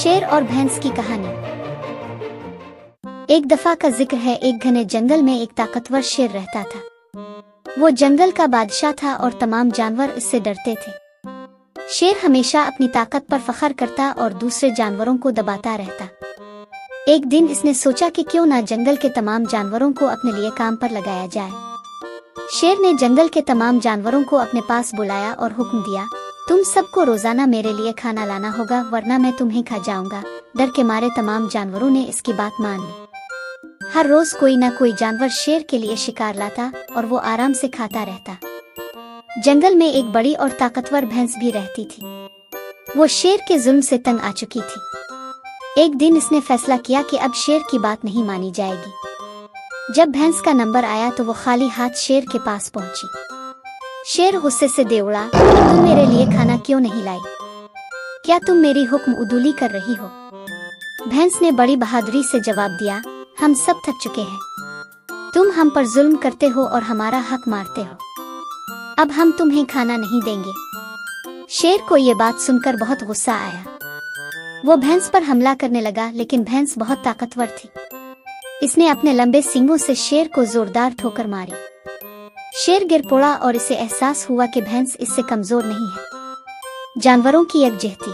शेर और भैंस की कहानी। एक दफा का जिक्र है, एक घने जंगल में एक ताकतवर शेर रहता था। वो जंगल का बादशाह था और तमाम जानवर इससे डरते थे। शेर हमेशा अपनी ताकत पर फख्र करता और दूसरे जानवरों को दबाता रहता। एक दिन इसने सोचा कि क्यों ना जंगल के तमाम जानवरों को अपने लिए काम पर लगाया जाए। शेर ने जंगल के तमाम जानवरों को अपने पास बुलाया और हुक्म दिया, तुम सबको रोजाना मेरे लिए खाना लाना होगा, वरना मैं तुम्हें खा जाऊंगा। डर के मारे तमाम जानवरों ने इसकी बात मान ली। हर रोज कोई ना कोई जानवर शेर के लिए शिकार लाता और वो आराम से खाता रहता। जंगल में एक बड़ी और ताकतवर भैंस भी रहती थी। वो शेर के जुल्म से तंग आ चुकी थी। एक दिन इसने फैसला किया कि अब शेर की बात नहीं मानी जाएगी। जब भैंस का नंबर आया तो वो खाली हाथ शेर के पास पहुंची। शेर गुस्से से दे उड़ा, तुम मेरे लिए खाना क्यों नहीं लाई? क्या तुम मेरी हुक्म उदूली कर रही हो? भैंस ने बड़ी बहादुरी से जवाब दिया, हम सब थक चुके हैं। तुम हम पर जुल्म करते हो और हमारा हक मारते हो। अब हम तुम्हें खाना नहीं देंगे। शेर को ये बात सुनकर बहुत गुस्सा आया। वो भैंस पर हमला करने लगा, लेकिन भैंस बहुत ताकतवर थी। इसने अपने लंबे सींगों से शेर को जोरदार ठोकर मारी। शेर गिर पड़ा और इसे एहसास हुआ कि भैंस इससे कमजोर नहीं है। जानवरों की यकजहती।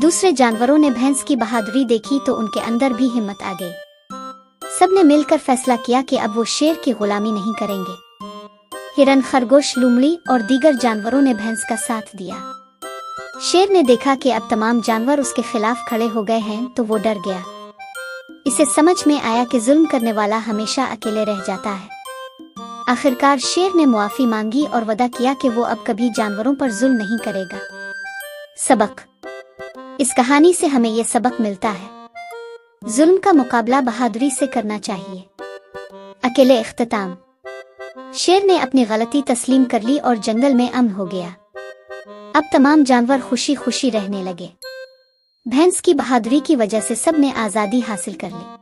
दूसरे जानवरों ने भैंस की बहादुरी देखी तो उनके अंदर भी हिम्मत आ गई। सबने मिलकर फैसला किया कि अब वो शेर की गुलामी नहीं करेंगे। हिरन, खरगोश, लोमड़ी और दीगर जानवरों ने भैंस का साथ दिया। शेर ने देखा कि अब तमाम जानवर उसके खिलाफ खड़े हो गए हैं तो वो डर गया। इसे समझ में आया कि जुल्म करने वाला हमेशा अकेले रह जाता है। आखिरकार शेर ने मुआफी मांगी और वादा किया कि वो अब कभी जानवरों पर जुल्म नहीं करेगा। सबक। इस कहानी से हमें ये सबक मिलता है, जुल्म का मुकाबला बहादुरी से करना चाहिए। अकेले इख्तिताम। शेर ने अपनी गलती तस्लीम कर ली और जंगल में अमन हो गया। अब तमाम जानवर खुशी खुशी रहने लगे। भैंस की बहादुरी की वजह से सब ने आज़ादी हासिल कर ली।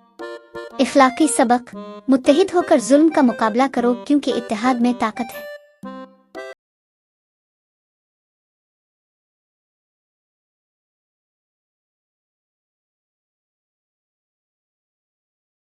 इखलाकी सबक, मुत्तहिद होकर जुल्म का मुकाबला करो क्योंकि इत्तेहाद में ताकत है।